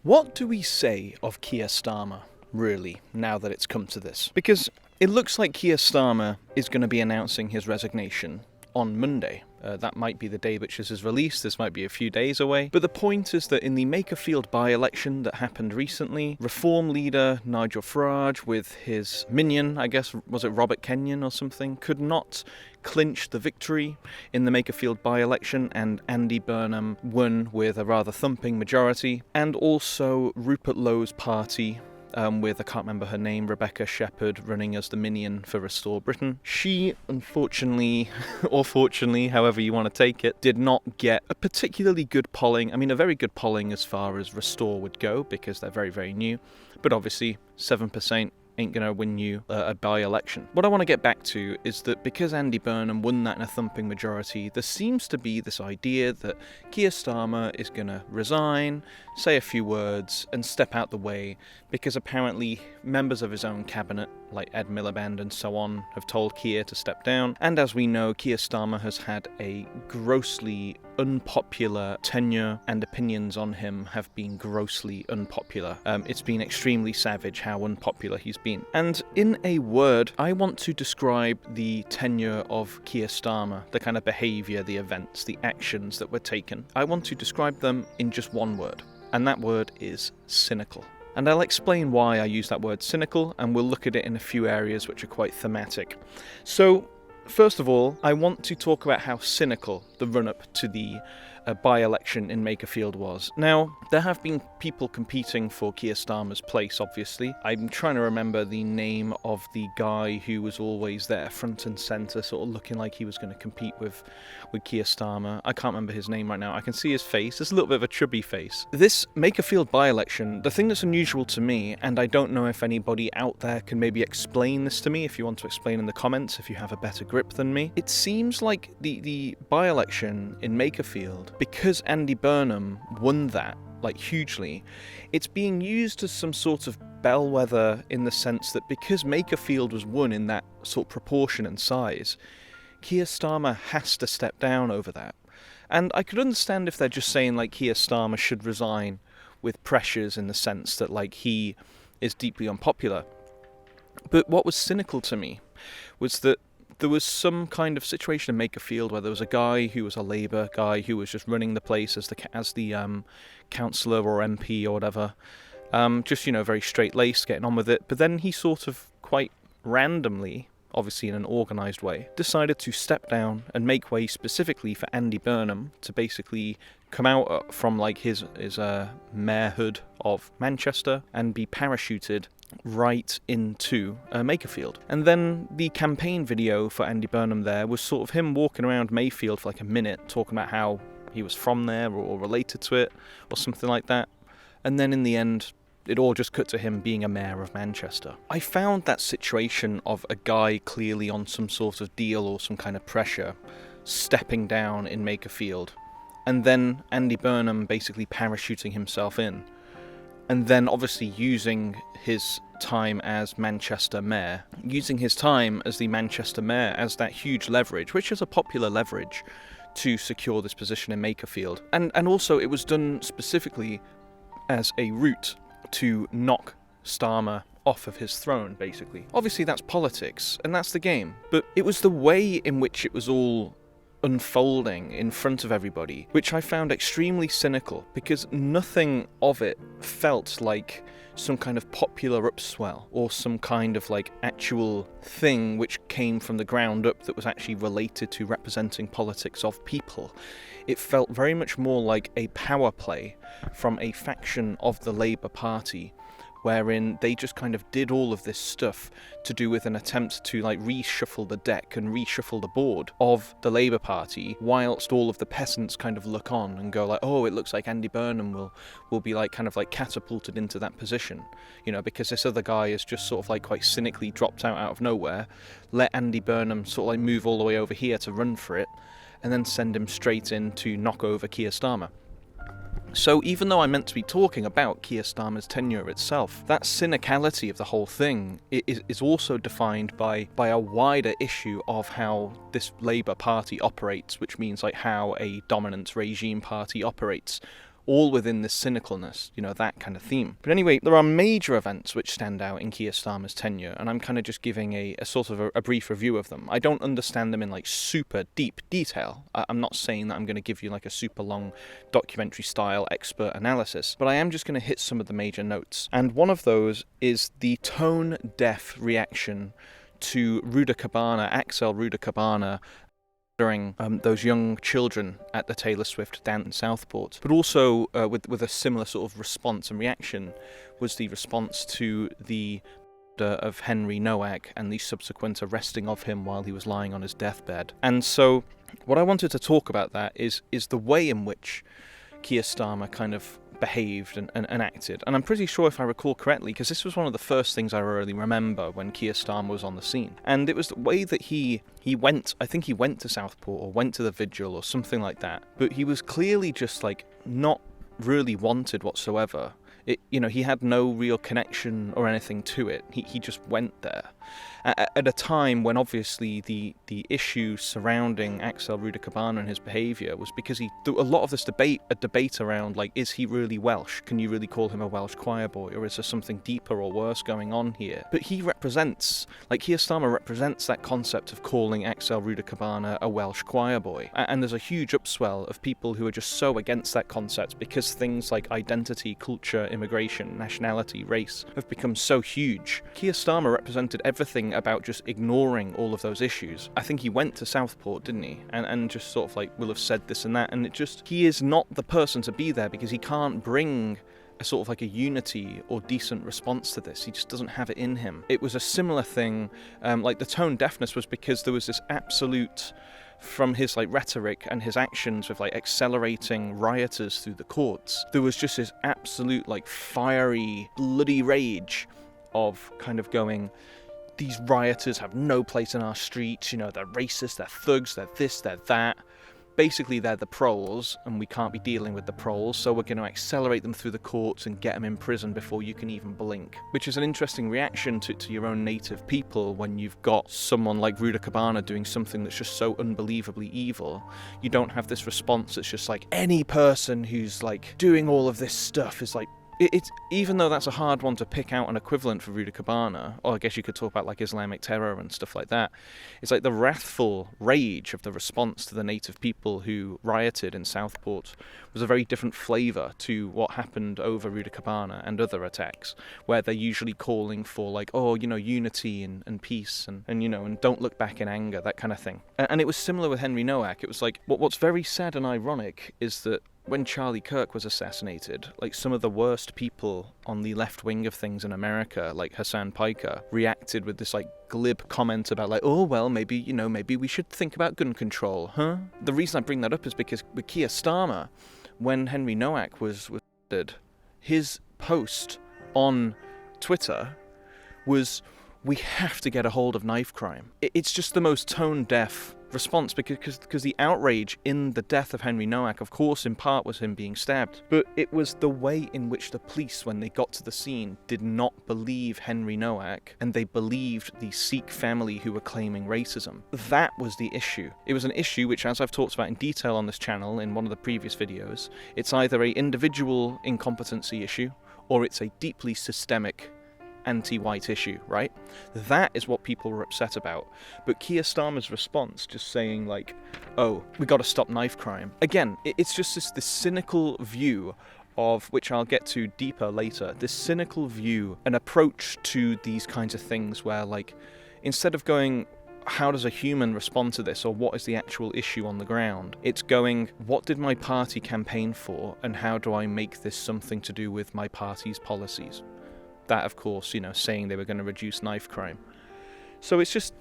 What do we say of Keir Starmer, really, now that it's come to this? Because it looks like Keir Starmer is going to be announcing his resignation on Monday. That might be the day which this is released, this might be a few days away. But the point is that in the Makerfield by-election that happened recently, Reform leader Nigel Farage with his minion, I guess, was it Robert Kenyon or something, could not clinch the victory in the Makerfield by-election, and Andy Burnham won with a rather thumping majority. And also Rupert Lowe's party, with, I can't remember her name, Rebecca Shepherd, running as the minion for Restore Britain. She, unfortunately, or fortunately, however you want to take it, did not get a particularly good polling. I mean, a very good polling as far as Restore would go, because they're very, very new. But obviously, 7% ain't going to win you a by-election. What I want to get back to is that because Andy Burnham won that in a thumping majority, there seems to be this idea that Keir Starmer is going to resign, say a few words, and step out the way, because apparently members of his own cabinet, like Ed Miliband and so on, have told Keir to step down. And as we know, Keir Starmer has had a grossly unpopular tenure, and opinions on him have been grossly unpopular. It's been extremely savage how unpopular he's been. And in a word, I want to describe the tenure of Keir Starmer, the kind of behaviour, the events, the actions that were taken. I want to describe them in just one word, and that word is cynical. And I'll explain why I use that word cynical, and we'll look at it in a few areas which are quite thematic. So, first of all, I want to talk about how cynical the run-up to the by-election in Makerfield was. Now, there have been people competing for Keir Starmer's place, obviously. I'm trying to remember the name of the guy who was always there, front and centre, sort of looking like he was going to compete with Keir Starmer. I can't remember his name right now. I can see his face. It's a little bit of a chubby face. This Makerfield by-election, the thing that's unusual to me, and I don't know if anybody out there can maybe explain this to me, if you want to explain in the comments, if you have a better grip than me. It seems like the by-election in Makerfield, because Andy Burnham won that, like, hugely, it's being used as some sort of bellwether, in the sense that because Makerfield was won in that sort of proportion and size, Keir Starmer has to step down over that. And I could understand if they're just saying, like, Keir Starmer should resign with pressures, in the sense that, like, he is deeply unpopular. But what was cynical to me was that there was some kind of situation in Makerfield where there was a guy who was a Labour guy who was just running the place as the councillor or MP or whatever, just, you know, very straight-laced, getting on with it. But then he sort of quite randomly, obviously in an organised way, decided to step down and make way specifically for Andy Burnham to basically come out from, like, his mayorhood of Manchester and be parachuted right into Makerfield. And then the campaign video for Andy Burnham there was sort of him walking around Mayfield for like a minute, talking about how he was from there or related to it or something like that. And then in the end, it all just cut to him being a mayor of Manchester. I found that situation of a guy clearly on some sort of deal or some kind of pressure stepping down in Makerfield, and then Andy Burnham basically parachuting himself in, and then obviously using his time as Manchester mayor, using his time as the Manchester mayor as that huge leverage, which is a popular leverage, to secure this position in Makerfield. And also it was done specifically as a route to knock Starmer off of his throne, basically. Obviously that's politics, and that's the game, but it was the way in which it was all unfolding in front of everybody, which I found extremely cynical, because nothing of it felt like some kind of popular upswell or some kind of like actual thing which came from the ground up that was actually related to representing politics of people. It felt very much more like a power play from a faction of the Labour Party, wherein they just kind of did all of this stuff to do with an attempt to like reshuffle the deck and reshuffle the board of the Labour Party, whilst all of the peasants kind of look on and go like, oh, it looks like Andy Burnham will be like kind of like catapulted into that position, you know, because this other guy is just sort of like quite cynically dropped out of nowhere. Let Andy Burnham sort of like move all the way over here to run for it, and then send him straight in to knock over Keir Starmer. So even though I'm meant to be talking about Keir Starmer's tenure itself, that cynicality of the whole thing is also defined by a wider issue of how this Labour Party operates, which means like how a dominant regime party operates, all within this cynicalness, that kind of theme. But anyway, there are major events which stand out in Keir Starmer's tenure, and I'm kind of just giving a sort of a brief review of them. I don't understand them in like super deep detail. I'm not saying that I'm going to give you like a super long documentary style expert analysis, but I am just going to hit some of the major notes. And one of those is the tone-deaf reaction to Axel Cabana during those young children at the Taylor Swift dance in Southport. But also with a similar sort of response and reaction was the response to the of Henry Nowak and the subsequent arresting of him while he was lying on his deathbed. And so what I wanted to talk about that is the way in which Keir Starmer kind of behaved and acted. And I'm pretty sure, if I recall correctly, because this was one of the first things I really remember when Keir Starmer was on the scene, and it was the way that he went, I think he went to Southport or went to the vigil or something like that, but he was clearly just like not really wanted whatsoever. He had no real connection or anything to it. He just went there. At a time when obviously the issue surrounding Axel Cabana and his behaviour was because a lot of this debate around, like, is he really Welsh? Can you really call him a Welsh choir boy? Or is there something deeper or worse going on here? But Keir Starmer represents that concept of calling Axel Cabana a Welsh choir boy. And there's a huge upswell of people who are just so against that concept because things like identity, culture, immigration, nationality, race have become so huge. Keir Starmer represented everything about just ignoring all of those issues. I think he went to Southport, didn't he? And just sort of like will have said this and that, and he is not the person to be there because he can't bring a sort of like a unity or decent response to this. He just doesn't have it in him. It was a similar thing, like the tone deafness was because there was this absolute, from his like rhetoric and his actions with like accelerating rioters through the courts, there was just this absolute like fiery, bloody rage of kind of going, these rioters have no place in our streets, they're racist, they're thugs, they're this, they're that. Basically, they're the proles, and we can't be dealing with the proles, so we're going to accelerate them through the courts and get them in prison before you can even blink. Which is an interesting reaction to your own native people when you've got someone like Cabana doing something that's just so unbelievably evil. You don't have this response that's just like, any person who's like doing all of this stuff is like, it's even though that's a hard one to pick out an equivalent for Cabana, or I guess you could talk about like Islamic terror and stuff like that, it's like the wrathful rage of the response to the native people who rioted in Southport was a very different flavour to what happened over Cabana and other attacks, where they're usually calling for like, unity and peace and don't look back in anger, that kind of thing. And it was similar with Henry Nowak. It was like, what's very sad and ironic is that when Charlie Kirk was assassinated, like some of the worst people on the left wing of things in America, like Hassan Piker, reacted with this like glib comment about like, oh well, maybe we should think about gun control, huh? The reason I bring that up is because with Keir Starmer, when Henry Nowak was dead, his post on Twitter was, we have to get a hold of knife crime. It's just the most tone-deaf response because the outrage in the death of Henry Nowak, of course, in part was him being stabbed, but it was the way in which the police, when they got to the scene, did not believe Henry Nowak, and they believed the Sikh family who were claiming racism. That was the issue. It was an issue which, as I've talked about in detail on this channel in one of the previous videos, it's either an individual incompetency issue or it's a deeply systemic anti-white issue, right? That is what people were upset about. But Keir Starmer's response, just saying like, oh, we got to stop knife crime. Again, it's just this cynical view of, which I'll get to deeper later, this cynical view, an approach to these kinds of things where like, instead of going, how does a human respond to this, or what is the actual issue on the ground, it's going, what did my party campaign for, and how do I make this something to do with my party's policies? That, of course, saying they were going to reduce knife crime. So it's just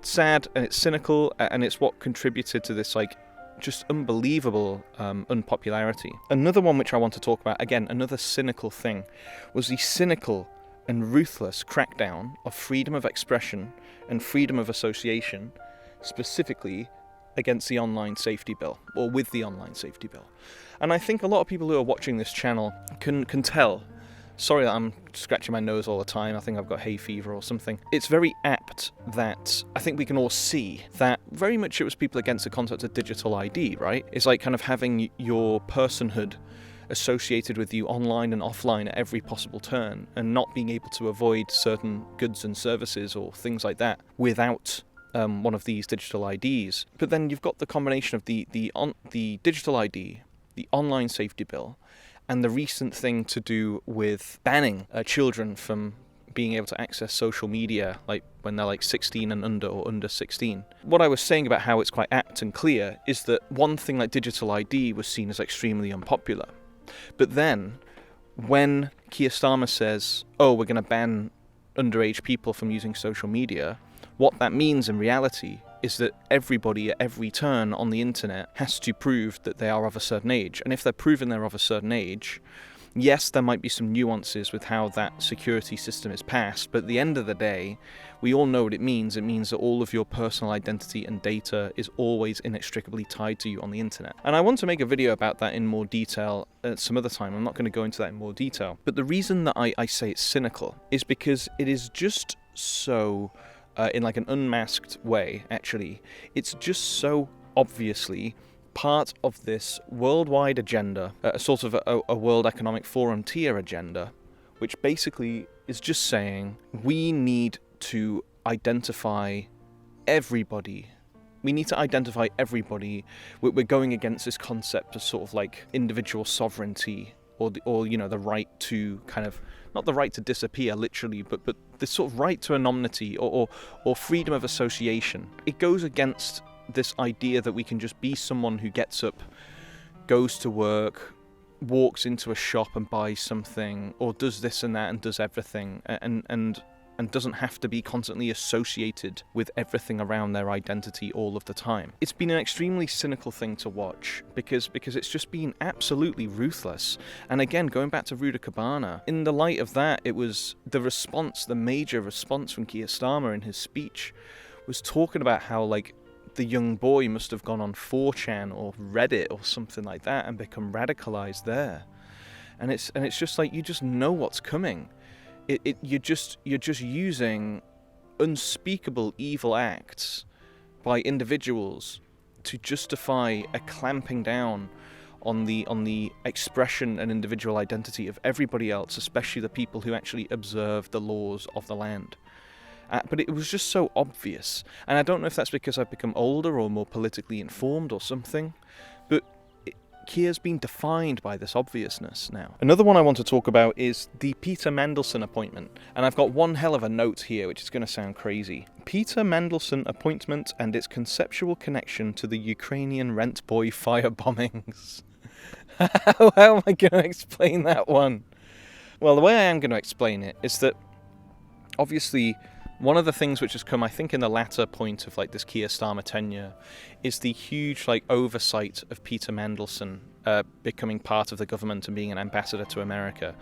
sad, and it's cynical, and it's what contributed to this like just unbelievable unpopularity. Another one which I want to talk about, again, another cynical thing, was the cynical and ruthless crackdown of freedom of expression and freedom of association, specifically against the online safety bill, or with the online safety bill. And I think a lot of people who are watching this channel can tell Sorry that I'm scratching my nose all the time. I think I've got hay fever or something. It's very apt that I think we can all see that very much it was people against the concept of digital ID, right? It's like kind of having your personhood associated with you online and offline at every possible turn, and not being able to avoid certain goods and services or things like that without one of these digital IDs. But then you've got the combination of the digital ID, the online safety bill, and the recent thing to do with banning children from being able to access social media, like when they're like 16 and under, or under 16. What I was saying about how it's quite apt and clear is that one thing like digital ID was seen as extremely unpopular. But then, when Keir Starmer says, oh, we're going to ban underage people from using social media, what that means in reality is that everybody at every turn on the internet has to prove that they are of a certain age. And if they're proven they're of a certain age, yes, there might be some nuances with how that security system is passed, but at the end of the day, we all know what it means. It means that all of your personal identity and data is always inextricably tied to you on the internet. And I want to make a video about that in more detail some other time. I'm not going to go into that in more detail. But the reason that I say it's cynical is because it is just so, in like an unmasked way, actually, it's just so obviously part of this worldwide agenda, a sort of a World Economic Forum tier agenda, which basically is just saying we need to identify everybody. We need to identify everybody. We're going against this concept of sort of like individual sovereignty, or you know, the right to kind of, not the right to disappear literally, but the sort of right to anonymity or freedom of association. It goes against this idea that we can just be someone who gets up, goes to work, walks into a shop and buys something, or does this and that and does everything, and doesn't have to be constantly associated with everything around their identity all of the time. It's been an extremely cynical thing to watch because it's just been absolutely ruthless. And again, going back to Ruda Cabana, in the light of that, it was the major response from Keir Starmer in his speech was talking about how, like, the young boy must have gone on 4chan or Reddit or something like that and become radicalized there. And it's just like, you just know what's coming. You're just using unspeakable evil acts by individuals to justify a clamping down on the expression and individual identity of everybody else, especially the people who actually observe the laws of the land. But it was just so obvious. And I don't know if that's because I've become older or more politically informed or something, but Keir's been defined by this obviousness now. Another one I want to talk about is the Peter Mandelson appointment. And I've got one hell of a note here, which is going to sound crazy. Peter Mandelson appointment and its conceptual connection to the Ukrainian rent boy fire bombings. How am I going to explain that one? Well, the way I am going to explain it is that, obviously, one of the things which has come, I think, in the latter point of like this Keir Starmer tenure is the huge like oversight of Peter Mandelson becoming part of the government and being an ambassador to America.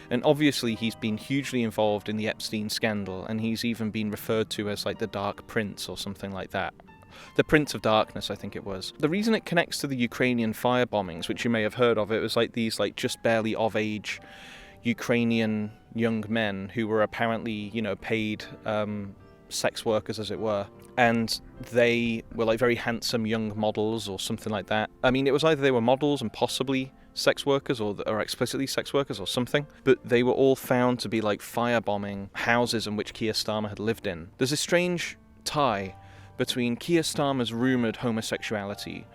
And obviously he's been hugely involved in the Epstein scandal, and he's even been referred to as like the Dark Prince or something like that. The Prince of Darkness, I think it was. The reason it connects to the Ukrainian fire bombings, which you may have heard of, it was like these like just barely of age Ukrainian young men who were apparently, you know, paid sex workers, as it were, and they were like very handsome young models or something like that. I mean, it was either they were models and possibly sex workers or explicitly sex workers or something, but they were all found to be like firebombing houses in which Keir Starmer had lived in. There's a strange tie between Keir Starmer's rumoured homosexuality,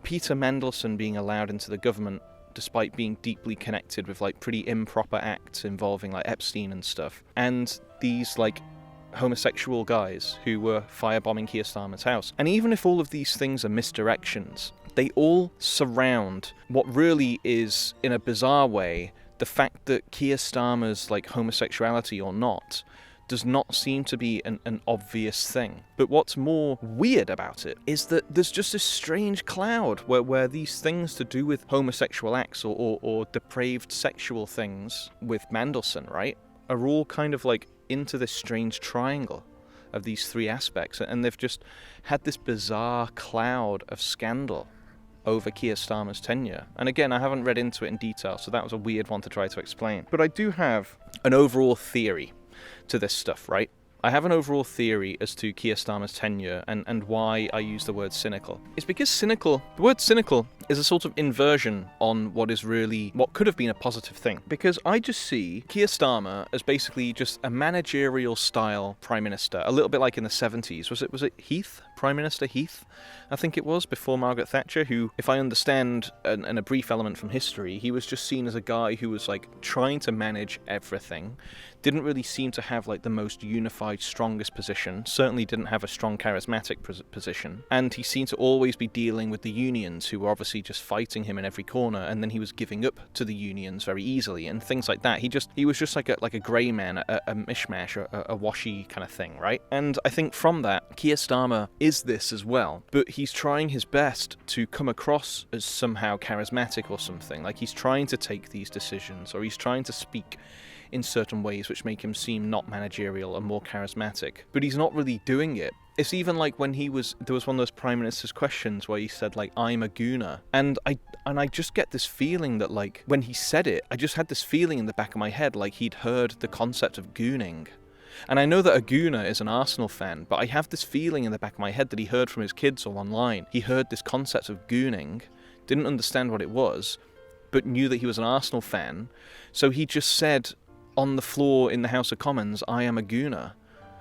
Peter Mandelson being allowed into the government despite being deeply connected with like pretty improper acts involving like Epstein and stuff, and these like homosexual guys who were firebombing Keir Starmer's house. And even if all of these things are misdirections, they all surround what really is, in a bizarre way, the fact that Keir Starmer's like homosexuality or not does not seem to be an obvious thing. But what's more weird about it is that there's just this strange cloud where these things to do with homosexual acts or depraved sexual things with Mandelson, right, are all kind of like into this strange triangle of these three aspects, and they've just had this bizarre cloud of scandal over Keir Starmer's tenure. And again, I haven't read into it in detail, so that was a weird one to try to explain. But I do have an overall theory to this stuff, right? I have an overall theory as to Keir Starmer's tenure and why I use the word cynical. It's because the word cynical is a sort of inversion on what could have been a positive thing. Because I just see Keir Starmer as basically just a managerial style prime minister, a little bit like in the 70s. Was it Heath? Prime Minister Heath, I think it was, before Margaret Thatcher, who, if I understand and a brief element from history, he was just seen as a guy who was like trying to manage everything, didn't really seem to have like the most unified, strongest position, certainly didn't have a strong charismatic position, and he seemed to always be dealing with the unions, who were obviously just fighting him in every corner, and then he was giving up to the unions very easily and things like that. He was just like a grey man, a mishmash, a washy kind of thing, right? And I think from that, Keir Starmer is this as well, but he's trying his best to come across as somehow charismatic or something, like he's trying to take these decisions, or he's trying to speak in certain ways which make him seem not managerial and more charismatic, but he's not really doing it. It's even like when there was one of those Prime Minister's questions where he said like, I'm a gooner, and I just get this feeling that like when he said it, I just had this feeling in the back of my head like he'd heard the concept of gooning. And I know that a gooner is an Arsenal fan, but I have this feeling in the back of my head that he heard from his kids all online. He heard this concept of gooning, didn't understand what it was, but knew that he was an Arsenal fan, so he just said on the floor in the House of Commons, I am a gooner.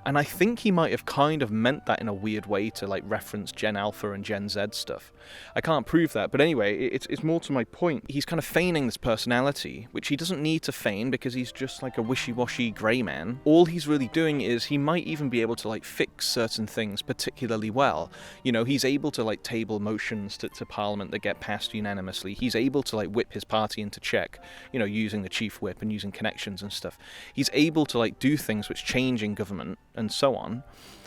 And I think he might have kind of meant that in a weird way to like reference Gen Alpha and Gen Z stuff. I can't prove that, but anyway, it's more to my point. He's kind of feigning this personality, which he doesn't need to feign because he's just like a wishy-washy grey man. All he's really doing is he might even be able to like fix certain things particularly well. You know, he's able to like table motions to Parliament that get passed unanimously. He's able to like whip his party into check, you know, using the chief whip and using connections and stuff. He's able to like do things which change in government and so on.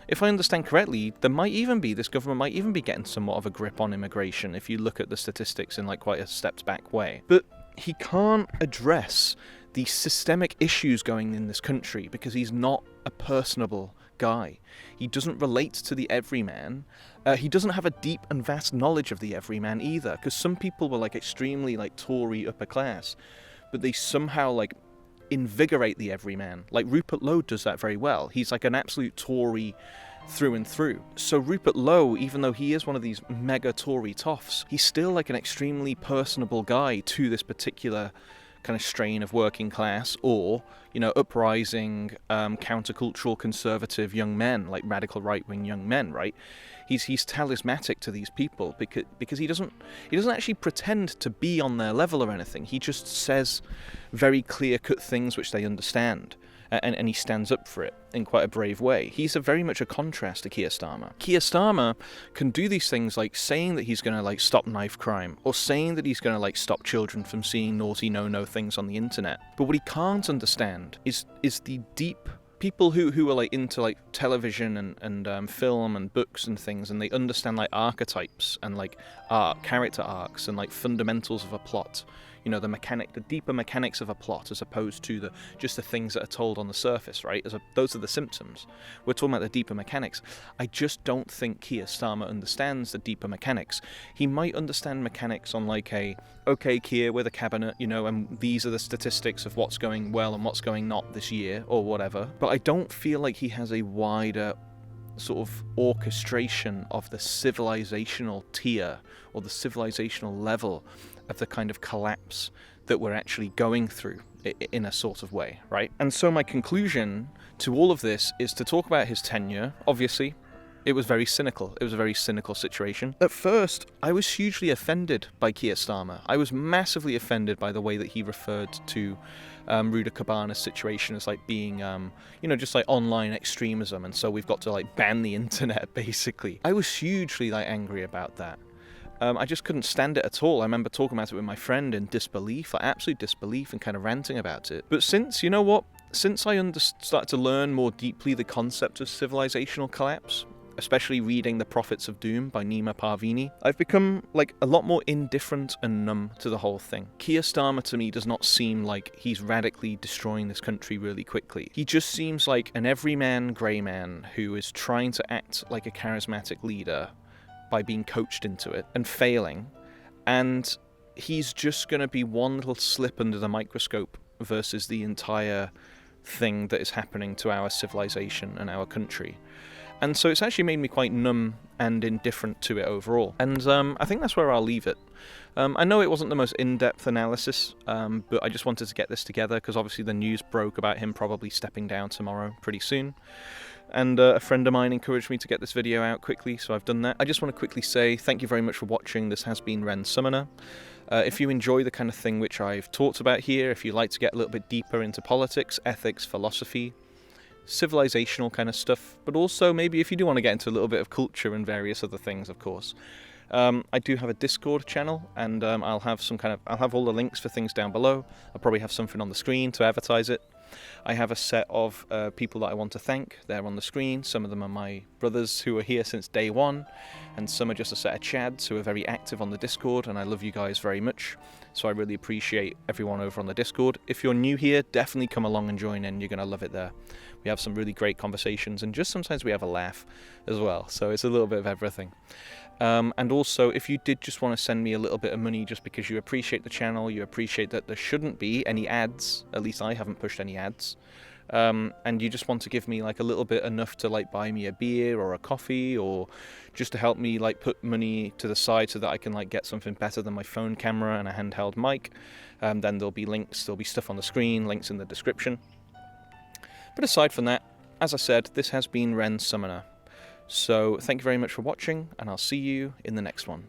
If I understand correctly, this government might even be getting somewhat of a grip on immigration if you look at the statistics in like quite a stepped back way. But he can't address the systemic issues going in this country because he's not a personable guy. He doesn't relate to the everyman. He doesn't have a deep and vast knowledge of the everyman either, because some people were like extremely like Tory upper class, but they somehow like invigorate the everyman. Like Rupert Lowe does that very well. He's like an absolute Tory through and through. So Rupert Lowe, even though he is one of these mega Tory toffs, he's still like an extremely personable guy to this particular kind of strain of working class or, you know, uprising, countercultural conservative young men, like radical right-wing young men, right? He's talismanic to these people because he doesn't actually pretend to be on their level or anything. He just says very clear-cut things which they understand, and he stands up for it in quite a brave way. He's very much a contrast to Keir Starmer. Keir Starmer can do these things like saying that he's going to like stop knife crime, or saying that he's going to like stop children from seeing naughty no-no things on the internet. But what he can't understand is the deep people who are like into like television and film and books and things, and they understand like archetypes and like character arcs and like fundamentals of a plot. You know, the deeper mechanics of a plot, as opposed to just the things that are told on the surface, right? Those are the symptoms. We're talking about the deeper mechanics. I just don't think Keir Starmer understands the deeper mechanics. He might understand mechanics on like okay, Keir, we're the cabinet, you know, and these are the statistics of what's going well and what's going not this year, or whatever. But I don't feel like he has a wider sort of orchestration of the civilizational tier or the civilizational level of the kind of collapse that we're actually going through in a sort of way, right? And so my conclusion to all of this is to talk about his tenure. Obviously, it was very cynical. It was a very cynical situation. At first, I was hugely offended by Keir Starmer. I was massively offended by the way that he referred to Ruda Cabana's situation as like being, you know, just like online extremism, and so we've got to like ban the internet, basically. I was hugely like angry about that. I just couldn't stand it at all. I remember talking about it with my friend in disbelief, like absolute disbelief, and kind of ranting about it. But since, you know what, since I started to learn more deeply the concept of civilizational collapse, especially reading The Prophets of Doom by Nima Parvini, I've become like a lot more indifferent and numb to the whole thing. Keir Starmer to me does not seem like he's radically destroying this country really quickly. He just seems like an everyman grey man who is trying to act like a charismatic leader by being coached into it and failing, And he's just going to be one little slip under the microscope versus the entire thing that is happening to our civilization and our country. And so it's actually made me quite numb and indifferent to it overall. And I think that's where I'll leave it. I know it wasn't the most in-depth analysis, but I just wanted to get this together because obviously the news broke about him probably stepping down tomorrow pretty soon. And a friend of mine encouraged me to get this video out quickly, so I've done that. I just want to quickly say thank you very much for watching. This has been Wren Summoner. If you enjoy the kind of thing which I've talked about here, if you like to get a little bit deeper into politics, ethics, philosophy, civilizational kind of stuff, but also maybe if you do want to get into a little bit of culture and various other things, of course. I do have a Discord channel, and I'll have all the links for things down below. I'll probably have something on the screen to advertise it. I have a set of people that I want to thank. They're on the screen. Some of them are my brothers who are here since day one, and some are just a set of chads who are very active on the Discord, and I love you guys very much. So I really appreciate everyone over on the Discord. If you're new here, definitely come along and join in. You're going to love it there. We have some really great conversations, and just sometimes we have a laugh as well. So it's a little bit of everything. And also, if you did just want to send me a little bit of money just because you appreciate the channel, you appreciate that there shouldn't be any ads, at least I haven't pushed any ads, and you just want to give me like a little bit enough to like buy me a beer or a coffee, or just to help me like put money to the side so that I can like get something better than my phone camera and a handheld mic, then there'll be links, there'll be stuff on the screen, links in the description. But aside from that, as I said, this has been Wren Summoner. So thank you very much for watching, and I'll see you in the next one.